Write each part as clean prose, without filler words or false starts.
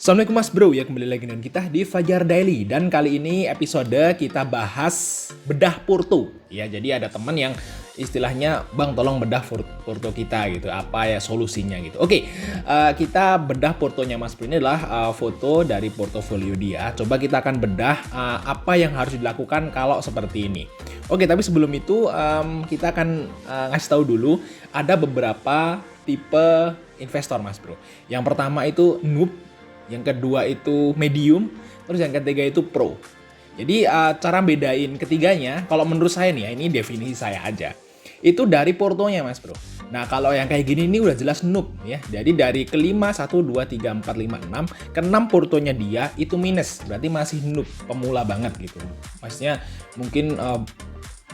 Assalamualaikum Mas Bro, ya kembali lagi dengan kita di Fajar Daily. Dan kali ini episode kita bahas bedah Porto. Ya, jadi ada teman yang istilahnya, Bang tolong bedah Porto kita gitu, apa ya solusinya gitu. Oke, kita bedah Portonya Mas Bro. Ini adalah foto dari portofolio dia. Coba kita akan bedah apa yang harus dilakukan kalau seperti ini. Oke, tapi sebelum itu kita akan ngasih tahu dulu ada beberapa tipe investor Mas Bro. Yang pertama itu noob, yang kedua itu medium, terus yang ketiga itu pro. Jadi cara bedain ketiganya, kalau menurut saya nih ya, ini definisi saya aja. Itu dari portonya Mas Bro. Nah kalau yang kayak gini ini udah jelas noob ya. Jadi dari kelima, 1, 2, 3, 4, 5, 6, ke-6 portonya dia itu minus. Berarti masih noob, pemula banget gitu. Maksudnya mungkin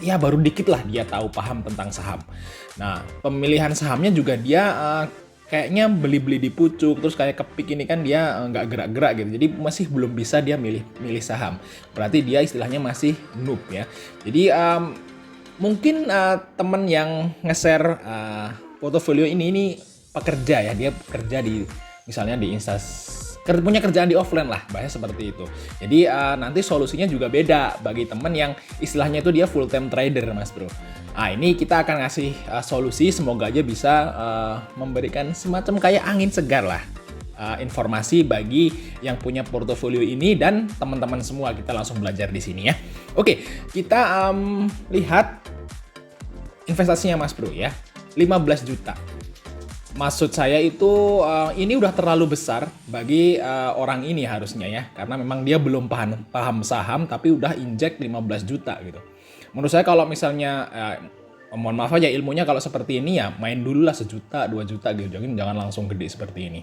ya baru dikit lah dia tahu paham tentang saham. Nah pemilihan sahamnya juga dia kayaknya beli-beli di pucuk, terus kayak kepik ini kan dia nggak gerak-gerak gitu. Jadi masih belum bisa dia milih saham. Berarti dia istilahnya masih noob ya. Jadi mungkin temen yang nge-share portofolio ini pekerja ya. Dia bekerja di misalnya di punya kerjaan di offline lah, bahasa seperti itu. Jadi nanti solusinya juga beda bagi temen yang istilahnya itu dia full time trader Mas Bro. Nah ini kita akan ngasih solusi, semoga aja bisa memberikan semacam kayak angin segar lah, informasi bagi yang punya portofolio ini dan teman-teman semua. Kita langsung belajar di sini ya. Oke, kita lihat investasinya Mas Bro ya, 15 juta. Maksud saya itu ini udah terlalu besar bagi orang ini harusnya ya, karena memang dia belum paham saham tapi udah injek 15 juta gitu. Menurut saya kalau misalnya mohon maaf aja ilmunya kalau seperti ini ya main dulu lah 1 juta 2 juta gitu, jangan langsung gede seperti ini.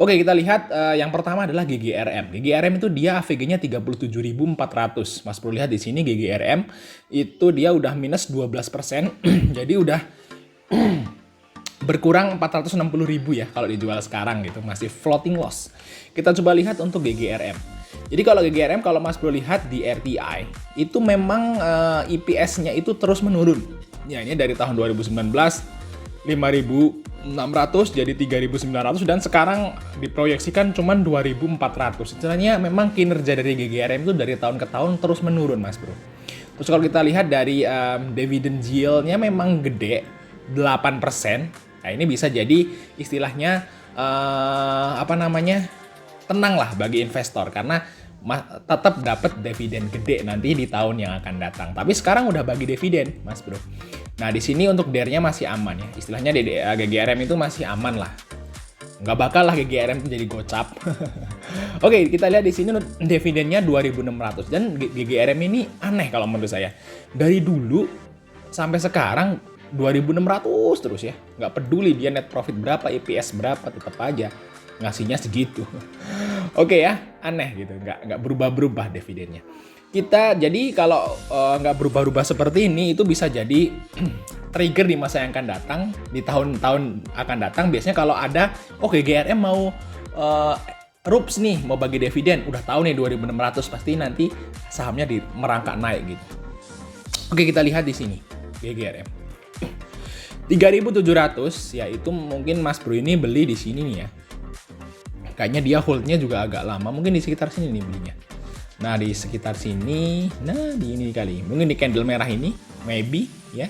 Oke, kita lihat yang pertama adalah GGRM. GGRM itu dia AVG-nya 37.400. Mas Bro lihat di sini GGRM itu dia udah minus 12%. Jadi udah berkurang 460.000 ya kalau dijual sekarang gitu, masih floating loss. Kita coba lihat untuk GGRM. Jadi kalau GGRM, kalau Mas Bro lihat di RTI, itu memang EPS-nya itu terus menurun. Ya ini dari tahun 2019, 5.600 jadi 3.900 dan sekarang diproyeksikan cuma 2.400. Istilahnya memang kinerja dari GGRM itu dari tahun ke tahun terus menurun Mas Bro. Terus kalau kita lihat dari dividend yield-nya memang gede, 8%. Nah ini bisa jadi istilahnya tenang lah bagi investor karena tetap dapat dividen gede nanti di tahun yang akan datang. Tapi sekarang udah bagi dividen, Mas Bro. Nah, di sini untuk DER-nya masih aman ya. Istilahnya GGRM itu masih aman lah. Nggak bakal lah GGRM itu jadi gocap. Oke, kita lihat di sini dividennya 2.600 dan GGRM ini aneh kalau menurut saya. Dari dulu sampai sekarang 2.600 terus ya. Nggak peduli dia net profit berapa, EPS berapa, tetap aja ngasihnya segitu. Oke ya, aneh gitu, nggak berubah-berubah dividennya. Kita jadi kalau nggak berubah-ubah seperti ini itu bisa jadi trigger di masa yang akan datang, di tahun-tahun akan datang. Biasanya kalau ada, GGRM mau rups nih, mau bagi dividen, udah tahu nih 2.600 pasti nanti sahamnya merangkak naik gitu. Oke, kita lihat di sini GGRM 3.700 ya, itu mungkin Mas Bro ini beli di sini nih ya. Kayaknya dia holdnya juga agak lama, mungkin di sekitar sini nih belinya. Nah di sekitar sini, nah di ini kali, mungkin di candle merah ini, maybe ya,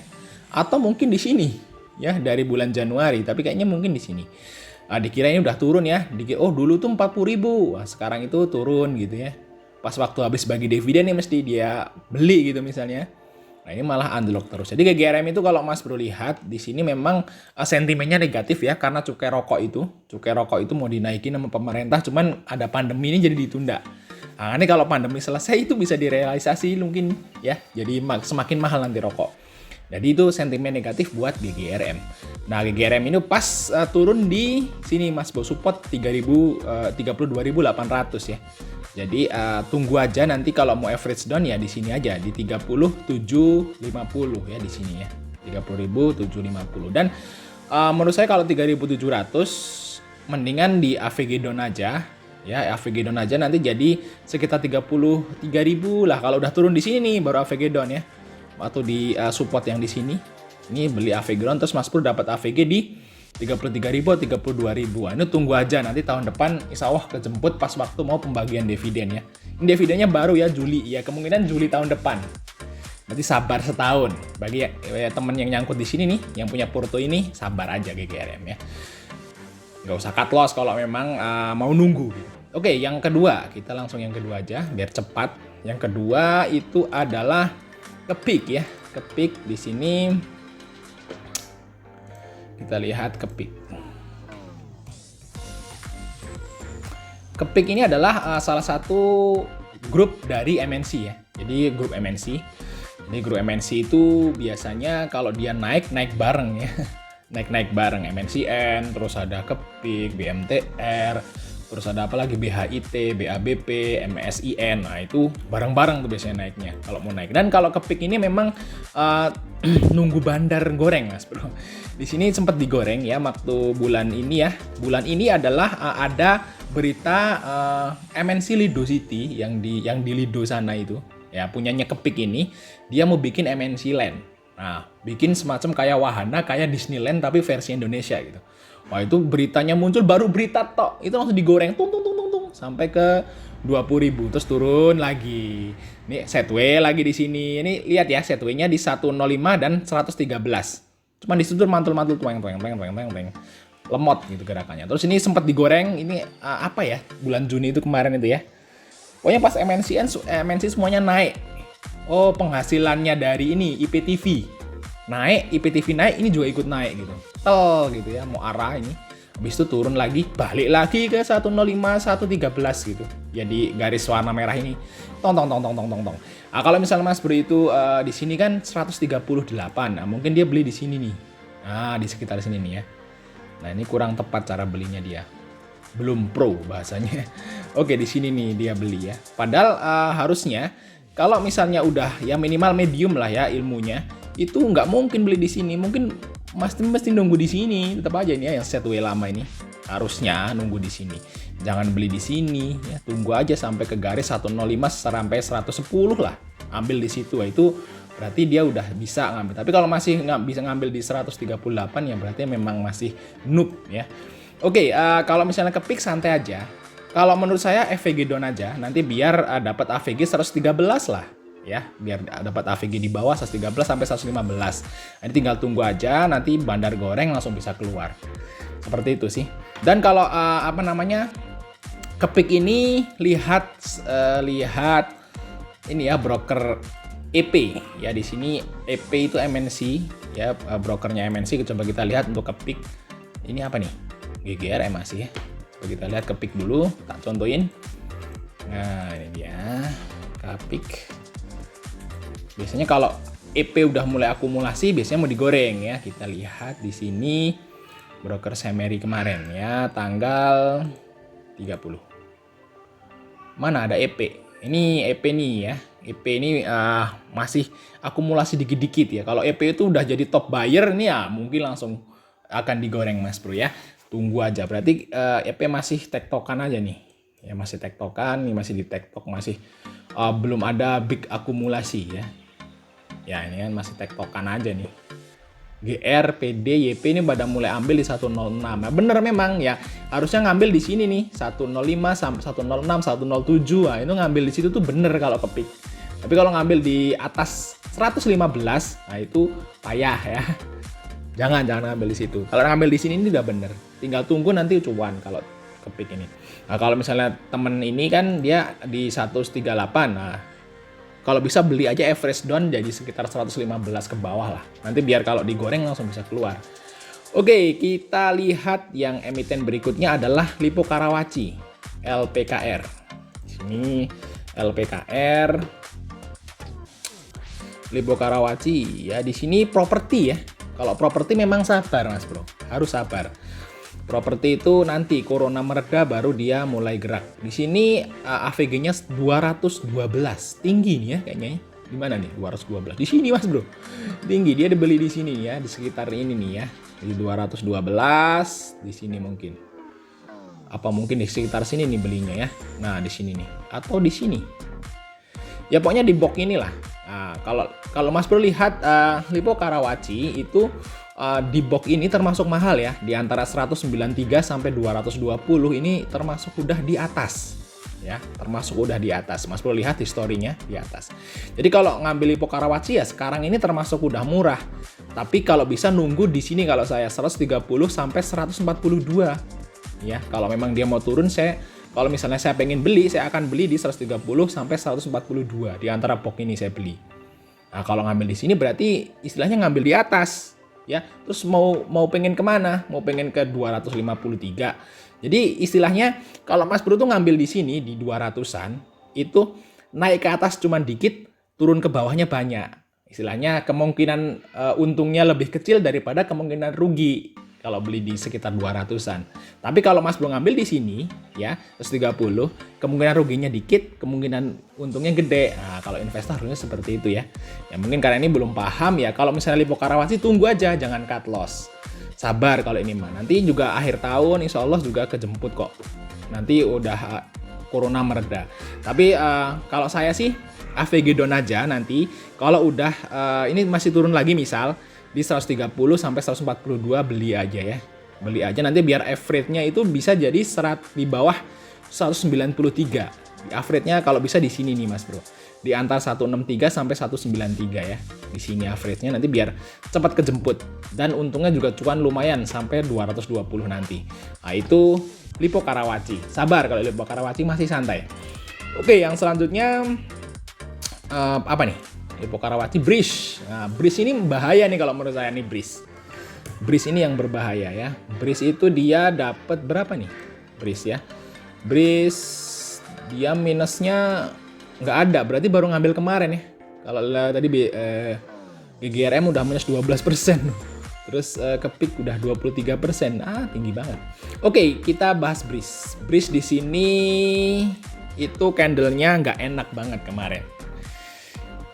atau mungkin di sini ya dari bulan Januari, tapi kayaknya mungkin di sini. Nah, dikira ini udah turun ya, dulu tuh 40.000, wah sekarang itu turun gitu ya. Pas waktu habis bagi dividen nih mesti dia beli gitu misalnya. Nah ini malah unlock terus. Jadi GGRM itu kalau Mas Bro lihat di sini memang sentimennya negatif ya karena cukai rokok itu mau dinaikin sama pemerintah, cuman ada pandemi ini jadi ditunda. Nah ini kalau pandemi selesai itu bisa direalisasi mungkin ya, jadi semakin mahal nanti rokok. Jadi itu sentimen negatif buat GGRM. Nah GGRM ini pas turun di sini Mas Bro, support 32.800 ya. Jadi tunggu aja nanti kalau mau average down ya di sini aja di 37.50 ya di sini ya. 30.750 dan menurut saya kalau 3.700 mendingan di AVG down aja ya, AVG down aja nanti jadi sekitar 33.000 lah kalau udah turun di sini nih baru AVG down ya. Atau di support yang di sini. Ini beli AVG down terus Mas Bro dapat AVG di 33.000 atau 32.000. Ini tunggu aja, nanti tahun depan insya Allah kejemput pas waktu mau pembagian dividen ya. Ini dividennya baru ya, Juli ya, kemungkinan Juli tahun depan. Berarti sabar setahun. Bagi temen yang nyangkut di sini nih, yang punya Purto ini, sabar aja GGRM ya. Nggak usah cut loss kalau memang mau nunggu gitu. Oke, yang kedua, kita langsung yang kedua aja biar cepat. Yang kedua itu adalah Kepik ya. Kepik di sini kita lihat Kepik. Kepik ini adalah salah satu grup dari MNC ya. Jadi grup MNC. Jadi grup MNC itu biasanya kalau dia naik bareng ya. Naik bareng MNCN, terus ada Kepik, BMTR, terus ada apa lagi BHIT, BABP, MSIN. Nah, itu bareng-bareng tuh biasanya naiknya kalau mau naik. Dan kalau Kepik ini memang nunggu bandar goreng, Mas Bro. Di sini sempat digoreng ya waktu bulan ini ya. Bulan ini adalah ada berita MNC Lido City yang di Lido sana itu. Ya, punyanya Kepik ini, dia mau bikin MNC Land. Nah, bikin semacam kayak wahana, kayak Disneyland tapi versi Indonesia gitu. Wah, itu beritanya muncul, baru berita tok, itu langsung digoreng, tung, sampai ke 20.000, terus turun lagi. Ini setway lagi di sini. Ini lihat ya, setway-nya di 105 dan 113. Cuman di situ mantul-mantul, tueng. Lemot gitu gerakannya. Terus ini sempat digoreng, ini apa ya, bulan Juni itu kemarin itu ya. Pokoknya pas MNC semuanya naik. Oh, penghasilannya dari ini IPTV naik, IPTV naik, ini juga ikut naik gitu. Gitu ya, mau arah ini. Habis itu turun lagi, balik lagi ke 105, 113 gitu. Jadi garis warna merah ini. Tong. Nah, kalau misalnya Mas Bro itu di sini kan 138. Nah, mungkin dia beli di sini nih. Nah, di sekitar sini nih ya. Nah, ini kurang tepat cara belinya dia. Belum pro bahasanya. Oke, di sini nih dia beli ya. Padahal harusnya kalau misalnya udah ya minimal medium lah ya ilmunya, itu nggak mungkin beli di sini. Mungkin mesti nunggu di sini. Tetap aja ini ya yang setway lama ini. Harusnya nunggu di sini. Jangan beli di sini ya. Tunggu aja sampai ke garis 105 sampai 110 lah. Ambil di situ. Itu berarti dia udah bisa ngambil. Tapi kalau masih nggak bisa ngambil di 138 ya berarti memang masih noob ya. Oke, kalau misalnya Kepik santai aja. Kalau menurut saya FVG down aja, nanti biar dapat AVG 113 lah ya, biar dapat AVG di bawah 113 sampai 115. Nanti tinggal tunggu aja, nanti bandar goreng langsung bisa keluar. Seperti itu sih. Dan kalau Kepik ini lihat ini ya broker EP ya, di sini EP itu MNC ya, brokernya MNC. Coba kita lihat untuk Kepik. Ini apa nih? GGRM masih ya. Kita lihat Kepik dulu, tak contohin. Nah, ini dia Kepik. Biasanya kalau EP udah mulai akumulasi, biasanya mau digoreng ya. Kita lihat di sini broker Semeri kemarin ya, tanggal 30. Mana ada EP? Ini EP nih ya. EP ini masih akumulasi dikit-dikit ya. Kalau EP itu udah jadi top buyer nih ya, mungkin langsung akan digoreng Mas Bro ya. Tunggu aja, berarti EP masih tektokan aja nih. Ya masih tektokan, nih masih di tektok, masih belum ada big akumulasi ya. Ya ini kan masih tektokan aja nih. GR, PD, YP ini pada mulai ambil di 106. Nah, bener memang ya, harusnya ngambil di sini nih, 105 sampai 106, 107. Nah, itu ngambil di situ tuh bener kalau Kepik. Tapi kalau ngambil di atas 115, nah itu payah ya. Jangan ambil di situ. Kalau ngambil di sini ini udah bener. Tinggal tunggu nanti cuan kalau Kepik ini. Nah, kalau misalnya temen ini kan dia di 138. Nah, kalau bisa beli aja average down jadi sekitar 115 ke bawah lah. Nanti biar kalau digoreng langsung bisa keluar. Oke, kita lihat yang emiten berikutnya adalah Lippo Karawaci, LPKR. Sini LPKR. Lippo Karawaci ya, di sini properti ya. Kalau properti memang sabar Mas Bro, harus sabar. Properti itu nanti corona mereda baru dia mulai gerak. Di sini AVG-nya 212, tinggi nih ya kayaknya. Di mana nih 212? Di sini Mas Bro, tinggi. Dia dibeli di sini ya, di sekitar ini nih ya. Di 212 di sini mungkin. Apa mungkin di sekitar sini nih belinya ya? Nah di sini nih, atau di sini. Ya pokoknya di box inilah. Nah, kalau Mas Bro lihat Lippo Karawaci itu di box ini termasuk mahal ya, di antara 193 sampai 220 ini termasuk udah di atas. Ya, termasuk udah di atas. Mas Bro lihat historinya di atas. Jadi kalau ngambil Lippo Karawaci ya sekarang ini termasuk udah murah. Tapi kalau bisa nunggu di sini kalau saya 130 sampai 142. Ya, kalau memang dia mau turun kalau misalnya saya pengen beli, saya akan beli di 130 sampai 142 di antara box ini saya beli. Nah, kalau ngambil di sini berarti istilahnya ngambil di atas. Ya, terus mau pengen kemana? Mau pengen ke 253. Jadi istilahnya kalau Mas Bro tuh ngambil di sini di 200-an itu naik ke atas cuman dikit, turun ke bawahnya banyak. Istilahnya kemungkinan untungnya lebih kecil daripada kemungkinan rugi kalau beli di sekitar 200-an. Tapi kalau Mas Bro ngambil di sini ya 130, kemungkinan ruginya dikit, kemungkinan untungnya gede. Nah, kalau investor harusnya seperti itu ya. Ya mungkin karena ini belum paham ya. Kalau misalnya Lippo Karawaci tunggu aja, jangan cut loss. Sabar kalau ini mah. Nanti juga akhir tahun insya Allah juga kejemput kok. Nanti udah corona mereda. Tapi kalau saya sih AVG down aja nanti. Kalau udah ini masih turun lagi misal di 130 sampai 142 beli aja ya. Beli aja nanti biar average-nya itu bisa jadi di bawah 193. Di average-nya kalau bisa di sini nih Mas Bro. Di antara 163 sampai 193 ya. Di sini average-nya nanti biar cepat kejemput. Dan untungnya juga cuan lumayan sampai 220 nanti. Nah itu Lippo Karawaci. Sabar kalau Lippo Karawaci masih santai. Oke, yang selanjutnya apa nih? Lippo Karawaci Breeze. Nah, Breeze ini bahaya nih kalau menurut saya nih Breeze. Breeze ini yang berbahaya ya. Breeze itu dia dapat berapa nih? Breeze ya. Breeze dia minusnya nggak ada, berarti baru ngambil kemarin ya. Kalau tadi GGRM udah minus 12%. Terus ke peak udah 23%. Tinggi banget. Oke, kita bahas Breeze. Breeze di sini itu candle-nya nggak enak banget kemarin.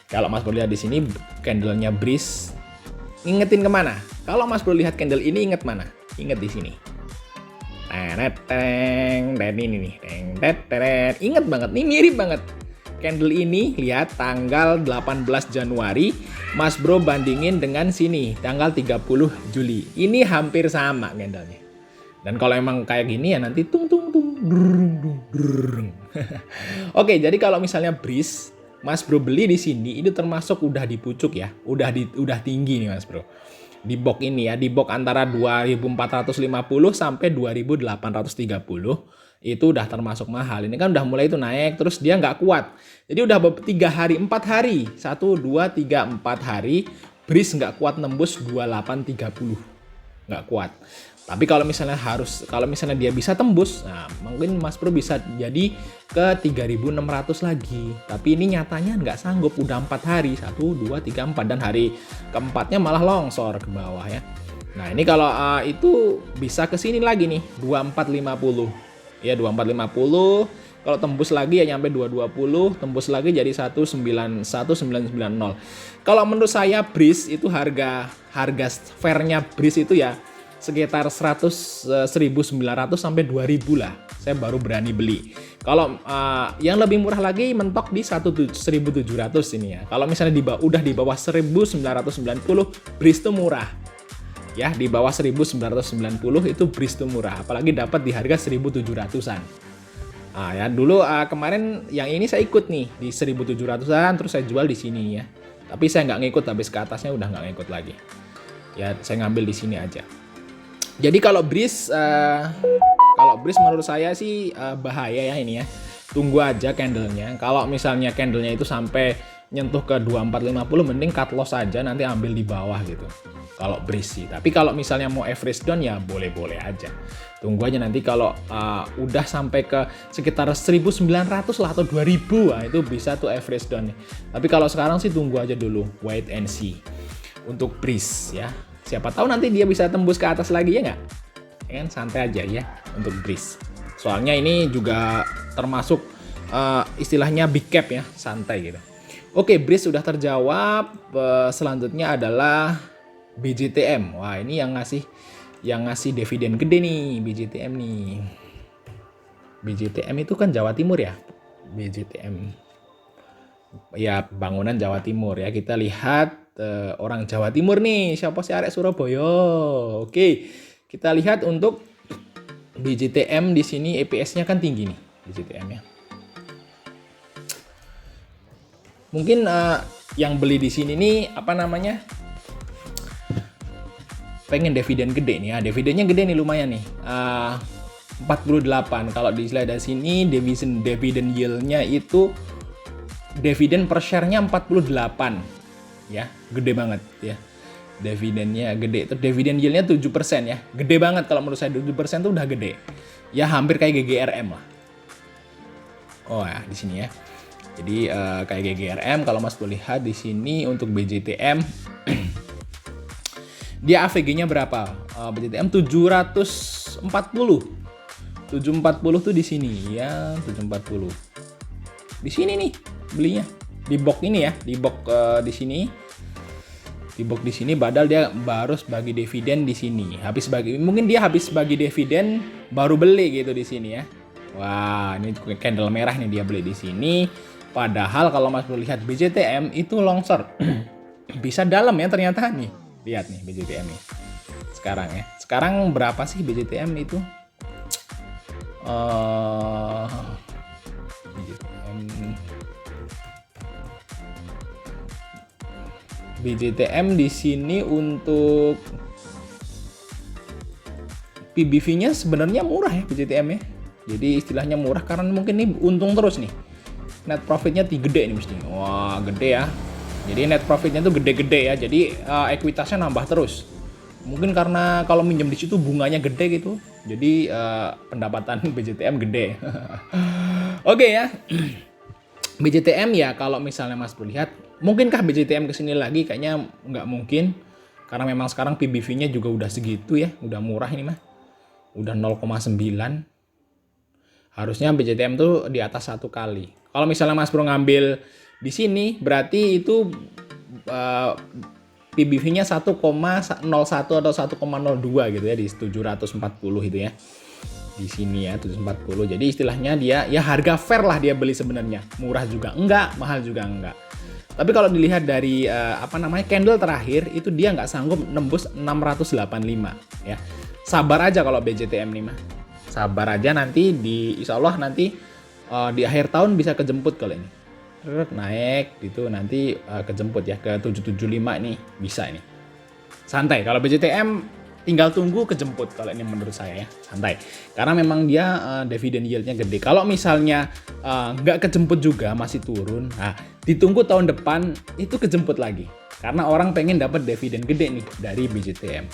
Kalau Mas Bro lihat di sini candle-nya Breeze ingetin kemana? Kalau Mas Bro lihat candle ini inget mana? Inget di sini. Dan ini nih. Inget banget, nih mirip banget. Candle ini lihat tanggal 18 Januari, Mas Bro bandingin dengan sini tanggal 30 Juli. Ini hampir sama candlenya. Dan kalau emang kayak gini ya nanti tung. Oke, jadi kalau misalnya Breeze Mas Bro beli di sini itu termasuk udah di pucuk ya. Udah tinggi nih Mas Bro. Di box ini ya, di box antara 2450 sampai 2830. Itu udah termasuk mahal. Ini kan udah mulai itu naik, terus dia nggak kuat. Jadi udah 4 hari, 1, 2, 3, 4 hari, Breeze nggak kuat nembus 2830. Nggak kuat. Tapi kalau misalnya dia bisa tembus, nah mungkin Mas Bro bisa jadi ke 3600 lagi. Tapi ini nyatanya nggak sanggup, udah 4 hari, 1, 2, 3, 4. Dan hari keempatnya malah longsor ke bawah ya. Nah ini kalau itu bisa ke sini lagi nih, 2450. Ya 2450, kalau tembus lagi ya nyampe 220, tembus lagi jadi 191 990. Kalau menurut saya Breeze itu harga fairnya Breeze itu ya sekitar 1900 sampai 2000 lah. Saya baru berani beli. Kalau yang lebih murah lagi mentok di 1700 ini ya. Kalau misalnya udah di bawah 1990, Breeze itu murah. Ya, di bawah 1990 itu Breeze tuh murah, apalagi dapat di harga 1700-an. Nah, ya dulu kemarin yang ini saya ikut nih di 1700-an, terus saya jual di sini ya. Tapi saya nggak ngikut, habis ke atasnya udah nggak ngikut lagi. Ya, saya ngambil di sini aja. Jadi kalau Breeze menurut saya sih bahaya ya ini ya. Tunggu aja candlenya. Kalau misalnya candlenya itu sampai nyentuh ke 2450, mending cut loss aja, nanti ambil di bawah gitu. Kalau Breeze sih. Tapi kalau misalnya mau average down ya boleh-boleh aja. Tunggu aja nanti kalau udah sampai ke sekitar 1900 lah atau 2000, itu bisa tuh average down. Tapi kalau sekarang sih tunggu aja dulu, wait and see. Untuk Breeze ya. Siapa tahu nanti dia bisa tembus ke atas lagi ya nggak? Ya kan santai aja ya untuk Breeze. Soalnya ini juga termasuk istilahnya big cap ya, santai gitu. Oke, Breeze sudah terjawab. Selanjutnya adalah BJTM. Wah, ini yang ngasih dividen gede nih, BJTM nih. BJTM itu kan Jawa Timur ya. BJTM. ya bangunan Jawa Timur ya. Kita lihat orang Jawa Timur nih, siapa sih arek Surabaya. Oke, kita lihat untuk BJTM di sini EPS-nya kan tinggi nih BJTM-nya. Mungkin yang beli di sini nih apa namanya? Pengen dividen gede nih ya. Dividennya gede nih lumayan nih. 48. Kalau dilihat dari sini dividen yield-nya itu dividen per share-nya 48. Ya, gede banget ya. Dividennya gede. Itu dividen yield-nya 7% ya. Gede banget kalau menurut saya 7% tuh udah gede. Ya hampir kayak GGRM lah. Oh ya, di sini ya. Jadi kayak GGRM kalau Mas boleh lihat di sini untuk BJTM dia AVG-nya berapa? BJTM 740. 740 tuh di sini ya, 740. Di sini nih belinya. Di box ini ya, di box di sini. Di box di sini padahal dia baru bagi dividen di sini. Mungkin dia habis bagi dividen baru beli gitu di sini ya. Wah, ini candle merah nih dia beli di sini. Padahal kalau Mas lihat BJTM itu longsor. Bisa dalam ya ternyata nih. Lihat nih BJTM nih. Sekarang ya. Sekarang berapa sih BJTM itu? BJTM di sini untuk PBV-nya sebenarnya murah ya BJTM ya. Jadi istilahnya murah karena mungkin nih untung terus nih. Net profitnya gede nih mesti. Wah, gede ya. Jadi net profitnya tuh gede-gede ya. Jadi ekuitasnya nambah terus. Mungkin karena kalau minjem di situ bunganya gede gitu. Jadi pendapatan BJTM gede. Oke ya. BJTM ya kalau misalnya Mas lihat, mungkinkah BJTM kesini lagi? Kayaknya nggak mungkin. Karena memang sekarang PBV-nya juga udah segitu ya. Udah murah ini mah. Udah 0,9. Harusnya BJTM tuh di atas 1 kali. Kalau misalnya Mas Bro ngambil di sini, berarti itu PBV-nya 1,01 atau 1,02 gitu ya di 740 itu ya. Di sini ya 740. Jadi istilahnya dia ya harga fair lah dia beli sebenarnya. Murah juga enggak, mahal juga enggak. Tapi kalau dilihat dari candle terakhir itu dia nggak sanggup nembus 685 ya. Sabar aja kalau BJTM nih mah. Sabar aja nanti insya Allah nanti di akhir tahun bisa kejemput kalau ini. Naik gitu nanti kejemput ya ke 775 nih bisa ini. Santai kalau BJTM tinggal tunggu kejemput kalau ini menurut saya ya, santai. Karena memang dia dividen yield-nya gede. Kalau misalnya nggak kejemput juga masih turun, nah ditunggu tahun depan itu kejemput lagi. Karena orang pengen dapat dividen gede nih dari BJTM.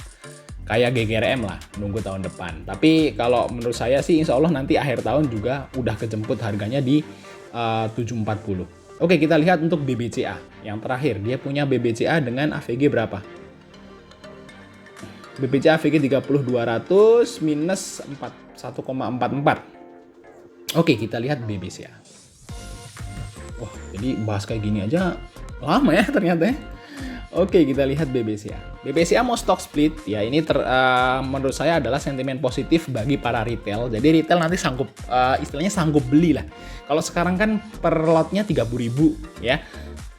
Kayak GGRM lah, nunggu tahun depan. Tapi kalau menurut saya sih insya Allah nanti akhir tahun juga udah kejemput harganya di 740. Oke, kita lihat untuk BBCA. Yang terakhir, dia punya BBCA dengan AVG berapa? BBCA AVG 30.200 minus 1,44. Oke, kita lihat BBCA. Wah, jadi bahas kayak gini aja lama ya ternyata ya. Oke, kita lihat BBCA. BBCA mau stock split, ya ini menurut saya adalah sentimen positif bagi para retail. Jadi retail nanti sanggup, istilahnya sanggup beli lah. Kalau sekarang kan per lotnya 30.000 ya.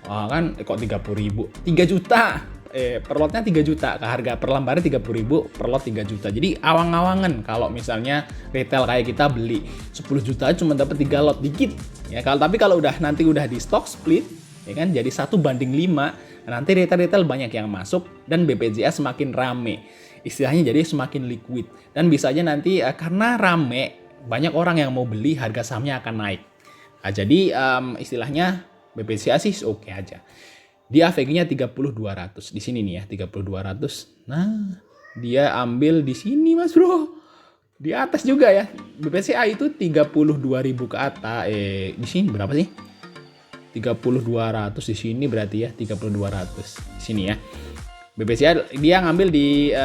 Kan kok 30.000? 3 juta. Per lotnya 3 juta, ke harga per lembarnya 30.000, per lot 3 juta. Jadi awang-awangan kalau misalnya retail kayak kita beli 10 juta cuma dapat 3 lot dikit. Ya, tapi kalau nanti udah di stock split, ya kan jadi 1:5. Nanti retail-retail banyak yang masuk dan BPJA semakin rame. Istilahnya jadi semakin liquid. Dan bisa aja nanti karena rame, banyak orang yang mau beli, harga sahamnya akan naik. Nah, jadi istilahnya BPJA sih oke aja. Di AVG-nya 30.200. Di sini nih ya, 30.200. Nah, dia ambil di sini Mas Bro. Di atas juga ya. BPCA itu 32.000 ke atas. Di sini berapa sih? 30.200 di sini berarti ya 30.200 di sini ya. BPCA dia ngambil di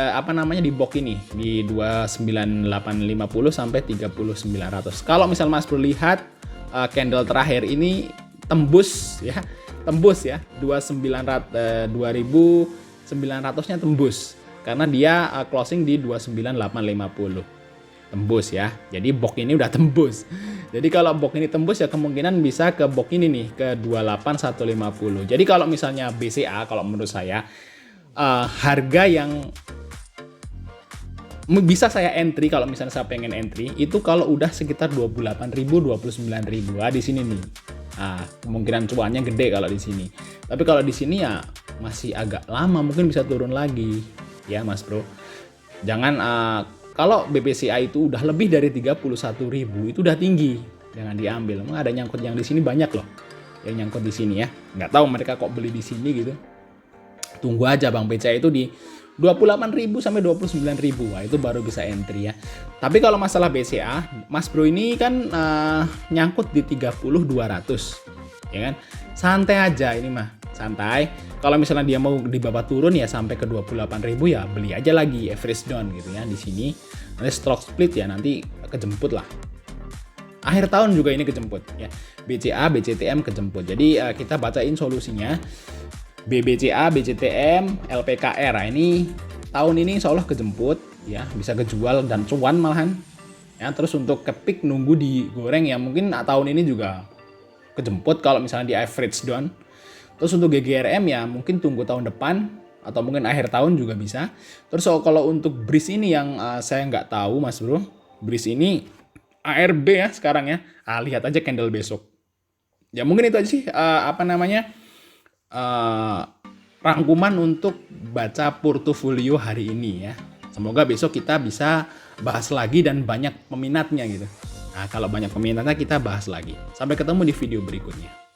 di box ini di 29850 sampai 3900. Kalau misal Mas Bro lihat candle terakhir ini tembus ya 2900-nya tembus karena dia closing di 29850. tembus ya. Jadi box ini udah tembus. Jadi kalau box ini tembus ya kemungkinan bisa ke box ini nih, ke 28150. Jadi kalau misalnya BCA, kalau menurut saya harga yang bisa saya entry, kalau misalnya saya pengen entry itu kalau udah sekitar 28.000, 29.000 di sini nih. Kemungkinan cuannya gede kalau di sini. Tapi kalau di sini ya masih agak lama, mungkin bisa turun lagi ya Mas Bro. Jangan kalau BPCA itu udah lebih dari 31.000 itu udah tinggi, jangan diambil. Emang ada nyangkut yang di sini banyak loh, yang nyangkut di sini ya. Nggak tahu mereka kok beli di sini gitu. Tunggu aja Bang BCA itu di 28.000 sampai 29.000. Wah, itu baru bisa entry ya. Tapi kalau masalah BCA, Mas Bro ini kan nyangkut di 30.200. Ya kan? Santai aja ini mah, santai. Kalau misalnya dia mau di bawah turun ya sampai ke 28.000 ya beli aja lagi average down gitu ya di sini. Nanti stock split ya nanti kejemput lah. Akhir tahun juga ini kejemput ya. BCA, BCTM kejemput. Jadi kita bacain solusinya. BBCA, BCTM, LPKR. Nah, ini tahun ini insya Allah kejemput ya, bisa kejual dan cuan malahan. Ya, terus untuk kepik nunggu digoreng ya mungkin tahun ini juga kejemput kalau misalnya di average down. Terus untuk GGRM ya mungkin tunggu tahun depan atau mungkin akhir tahun juga bisa. Terus kalau untuk BRIS ini yang saya nggak tahu Mas Bro. BRIS ini ARB ya sekarang ya. Lihat aja candle besok. Ya mungkin itu aja sih rangkuman untuk baca portofolio hari ini ya. Semoga besok kita bisa bahas lagi dan banyak peminatnya gitu. Nah, kalau banyak peminatnya kita bahas lagi. Sampai ketemu di video berikutnya.